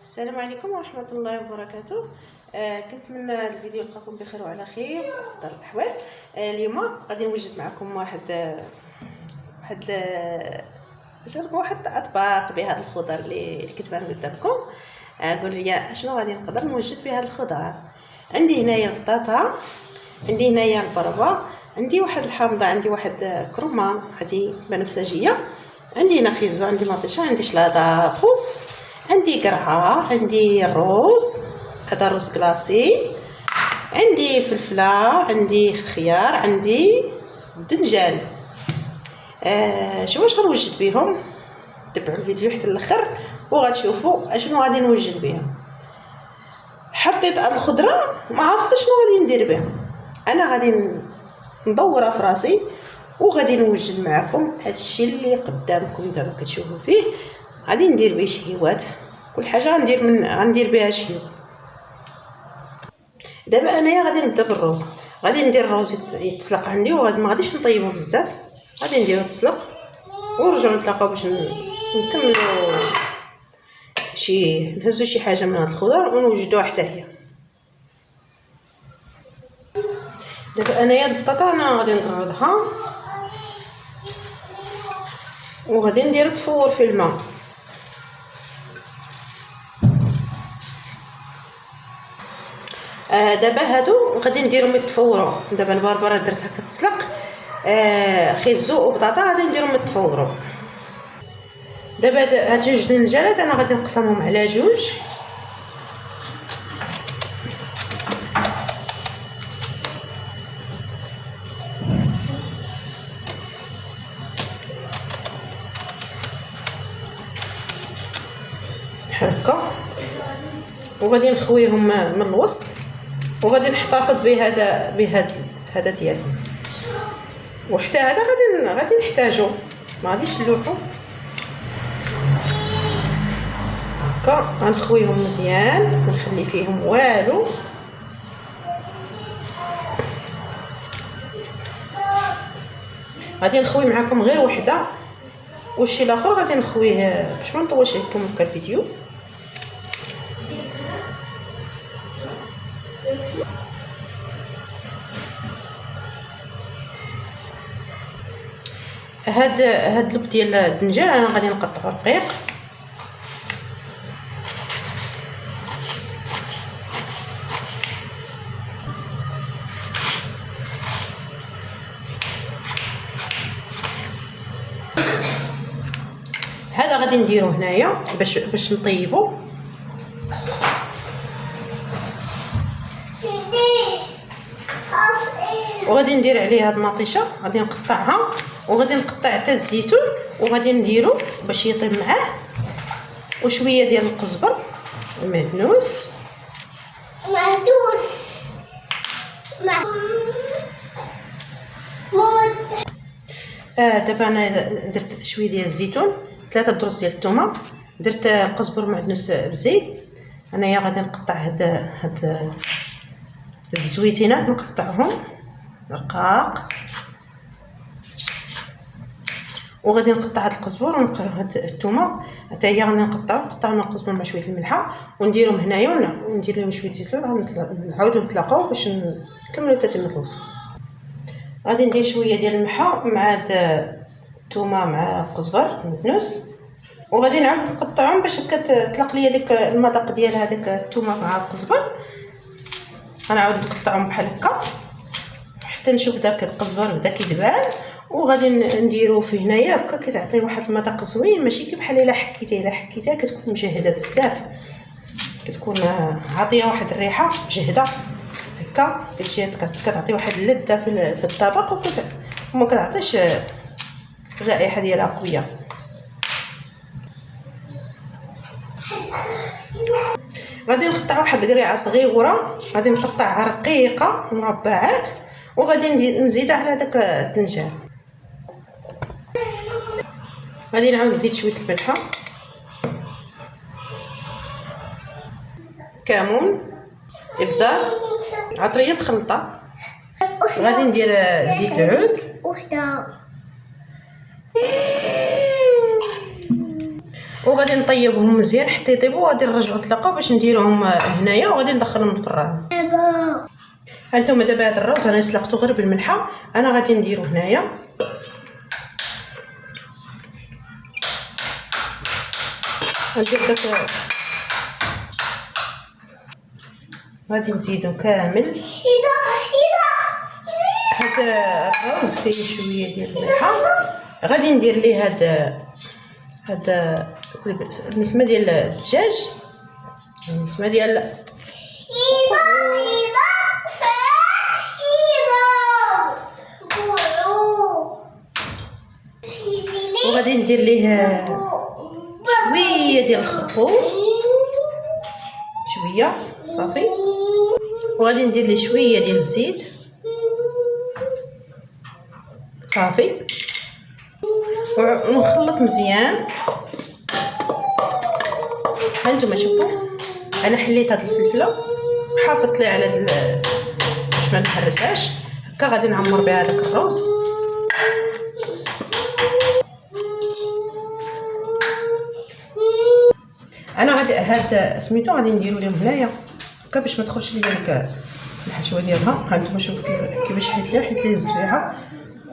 السلام عليكم ورحمة الله وبركاته. كنتمنى الفيديو يلقاكم بخير وعلى خير في أفضل الأحوال. اليوم غادي نوجد معكم واحد اطباق بهذا الخضر اللي كتبان قدامكم. قولوا لي شنو غادي نقدر نوجد بهذا الخضر. عندي هنايا البطاطا، عندي هنايا البربه، عندي واحد الحامضه، عندي واحد كرومه هذه بنفسجيه، عندي هنا خيزو، عندي مطيشه، عندي شلاضه، خس، عندي قرعه، عندي الروز، هذا الروز كلاصي، عندي فلفله، عندي خيار، عندي دنجان. واش غنوجد بهم؟ تبعوا الفيديو حتى الاخر وغتشوفوا اشنو غادي نوجد بهم. حطيت الخضره ما عرفتش شنو غادي ندير بها، انا غادي ندورها في راسي وغادي نوجد معكم هادشي اللي قدامكم دابا كتشوفوا فيه. غادي ندير به شهيوات، كل حاجه غندير بها شهيو. دابا انايا غادي نبدا بالروز، غادي ندير الروز يتسلق عندي، وغادي ما غاديش نطيبو بزاف، غادي نديرو يتسلق ونرجعو نتلاقاو باش نكملو نهزو شي حاجه من هاد الخضر ونوجدوها حتى هي. دابا انايا البطاطا انا غادي نقرضها وغادي ندير تفور في الماء. دابا هادو غادي نديرهم يتفوروا. دابا البربره درتها كتسلق، خيزو وبطاطا غادي نديرهم يتفوروا. دابا هاد جوج دنجالات انا غادي نقسمهم على جوج، هكا، وغادي نخويهم من الوسط، وغادي نحتفظ بهذا ديالي، وحتى هذا غادي نحتاجو، ما غاديش نلوحو. هكا غنخويهم مزيان، ما نخلي فيهم والو. غادي نخوي معكم غير وحده، والشي الاخر غادي نخويه باش ما نطولش لكم هكا الفيديو. هاد اللب ديال الدنجال انا غادي نقطعو رقيق، هذا غادي نديرو هنايا باش نطيبو. وغادي ندير عليه هاد المطيشه، غادي نقطعها، وغادي نقطع حتى الزيتون وغادي نديرو باش يطيب معاه، وشويه ديال القزبر المهدنوس. دابا انا درت شويه ديال الزيتون، 3 دروس ديال الثومه، درت القزبر معدنوس بزيت. انايا غادي نقطع هاد الزويتينات، نقطعهم رقاق، وغادي نقطع هاد القزبر هاد الثومه حتى هي غادي نقطعهم القزبر مع شويه الملحه ونديرهم هنايا، وندير لهم شويه زيت. نعاودو نتلاقاو باش نكملو تتمه الوصفه. غادي ندير شويه ديال الملحه مع هاد الثومه مع القزبر المدنوس، وغادي نعاود نقطعهم باش كتطلق ليا ديك المذاق ديال هذيك الثومه مع القزبر. غنعاود نقطعهم بحال هكا حتى نشوف داك القزبر بدا كيدبال، وغادي نديرو فيه هنايا هكا كتعطي واحد المذاق زوين، ماشي كي بحال الا حكيتيها كتكون مجهده بزاف، كتكون عاطيه واحد الريحه مجهده هكا، كتجي كتعطي واحد اللذه في الطبق، وما كتعطيش الرائحه ديالها قويه. غادي نقطع واحد القريعه صغيره، غادي نقطعها رقيقه مربعات، وغادي نزيدها على داك الدنجال. غادي نعاود نزيد شويه الملحه، كمون، ابزار، عطريه مخلطه. غادي ندير زيت العود، وغادي نطيبهم مزيان حتى يطيبوا، وغادي نرجعوا نطلقوا باش نديروهم هنايا وغادي ندخلهم الفران. هانتوما دابا هاد الروز انا سلقته غير بالملحه، انا غادي نديرو هنايا. غندير داك، غادي نزيدو كامل. هاد الروز فيه شويه ديال الملحه، غادي ندير ليه هاد النسمه ديال الدجاج، النسمه ديال وغادي ندير ليه شويه ديال الخرفوم، شويه صافي، وغادي ندير ليه شويه ديال الزيت صافي، ونخلط مزيان. هانتوما شوفوا انا حليت هاد الفلفله وحافظت لي على باش ما نحرسهاش، هكا غادي نعمر بها داك الروز. انا غادي هاد سميتو غادي نديرو ليهم هنايا هكا باش ما تخرجش ليا ديك الحشوه ديالها. هانتوما شوفوا كيفاش حيت ليه الزبيحه،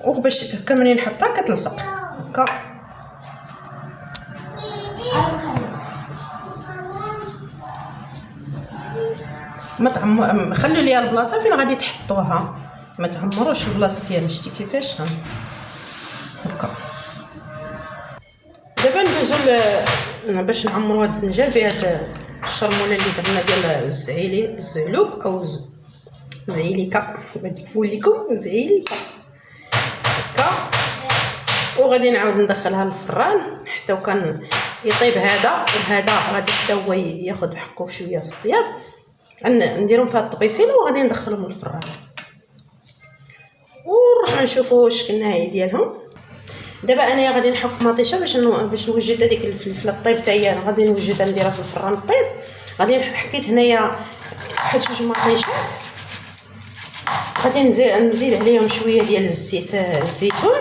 وباش هكا منين نحطها كتلصق هكا. ما خلوا ليا البلاصه فين غادي تحطوها، ما تعمروش البلاصه ديالها. شتي كيفاش هكا. دابا ندوزو باش نعمرو هاد الدنجال بهاد الشرموله اللي درنا ديال الزعلوك او زعيليكا، غادي نقول لكم زعيليكا هكا. وغادي نعاود ندخلها للفران حتى وكان يطيب هذا، وهذا غادي حتى هو ياخذ حقه شويه في الطياب. نديرهم في هاد الطبيسين وغادي ندخلهم للفران ونرجعوا نشوفوا الشكل النهائي ديالهم. دابا انايا غادي نحك مطيشه باش نوجد هذيك الفلفله الطيب تاعي، انا غادي نوجدها نديرها في الفران طيب. غادي حكيت هنايا واحد 2 مطيشات، غادي نزيد عليهم شويه ديال الزيت الزيتون،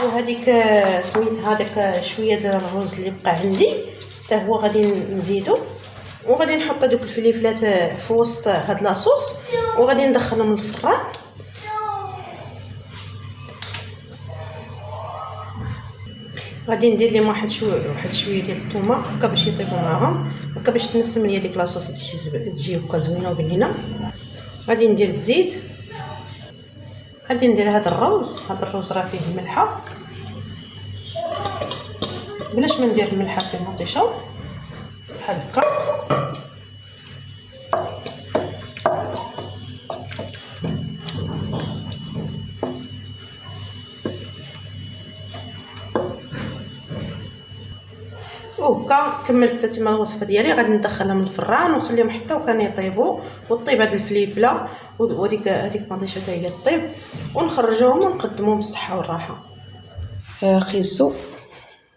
وهذيك سميتها هذاك شويه ديال الرز اللي بقى عندي حتى هو غادي نزيدو، وغادي نحط هذوك الفليفلات في وسط هاد لاصوص وغادي ندخلهم للفران. غادي ندير لهم واحد شويه ديال الثومه هكا باش يطيبوا معاهم، هكا باش تنسم ليا ديك لاصوص تجي هكا زوينه وبنينه. غادي ندير الزيت، غادي ندير هاد الروز راه فيه الملحه، بلاش ما ندير الملحه في المطيشه بحال هكا. وهكا كملت تما الوصفه ديالي. غادي ندخلهم للفران ونخليهم حتى وكان يطيبوا وطيب هاد الفليفله وديك المطيشه حتى هي طيب، ونخرجوهم ونقدموهم بالصحه والراحه. خيزو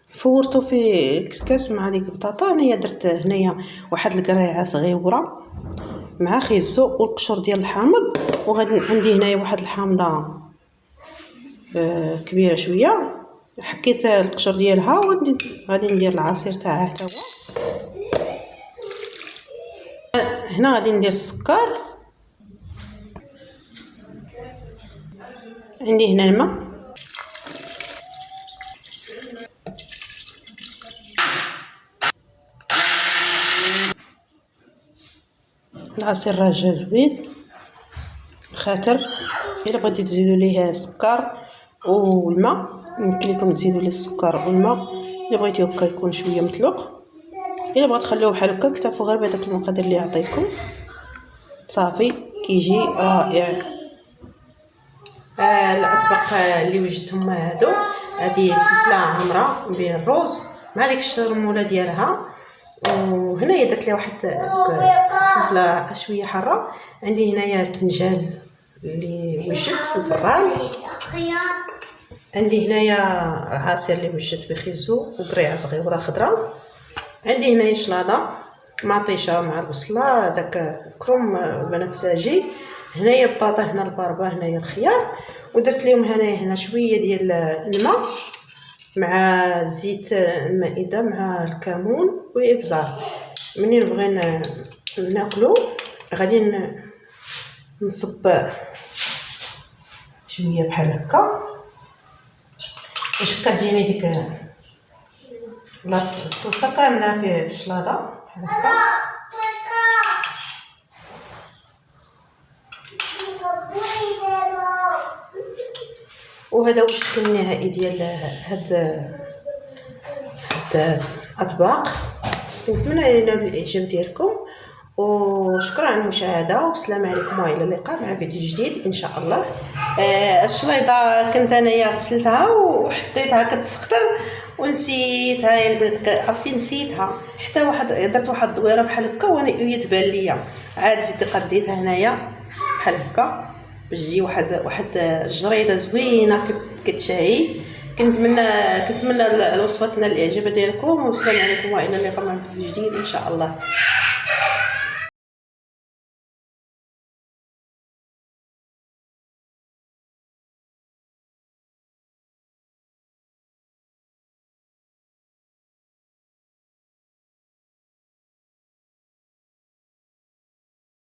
فورتو في كسكاس مع ديك البطاطا. انايا درت هنايا واحد القريعه صغيره مع خيزو والقشور ديال الحامض، وغادي عندي هنايا واحد الحامضه كبيره شويه، حكيت القشور ديالها وغادي ندير العصير تاعها حتى هو. هنا غادي ندير السكر، عندي هنا الماء، العصير راه جا زوين خاطر الا بغيتي تزيدوا ليه سكر والماء يمكن لكم تزيدوا ليه السكر والماء الا بغيتو هكا يكون شويه مطلوق. الا بغيت تخلوه بحال هكا اكتفوا غير بهذاك المقدار اللي عطيتكم صافي كيجي رائع. الاطباق اللي وجدتهم هادو، هذه الفلفله حمراء بالروز مع ديك الشرموله ديالها، وهنايا درت لها واحد فلفله شويه حاره. عندي هنايا الدنجال اللي وجدت في الفران، عندي هنايا العصير اللي وجدت بخيزو وقريعه صغيره خضراء، عندي هنايا شلاضه مطيشه مع البصله داك كروم بنفسجي، هنايا بطاطا، هنا الباربه، هنايا الخيار، ودرت لهم هنا شويه ديال الماء مع زيت المائده مع الكمون وابزار. منين بغينا ناكلو غادي نصب شويه بحال هكا باش كتجيني ديك الصوصه كامله في الشلاضه بحال هكا. وهذا هو الشكل النهائي ديال هاد الاطباق. نتمنى ينال الاعجاب ديالكم، وشكرا على المشاهده، والسلام عليكم والى اللقاء مع فيديو جديد ان شاء الله. الشليضه كنت انايا غسلتها وحطيتها كتسخطر ونسيتها يا البنات، عرفتي نسيتها حتى درت واحد الدويره بحال هكا وانا تبان ليا عاد زدت قديتها هنايا بحال هكا باش تجي واحد الجريده زوينه كتشهي. كنتمنى الوصفه تنال الاعجاب ديالكم، والسلام عليكم والى اللقاء مع فيديو جديد ان شاء الله.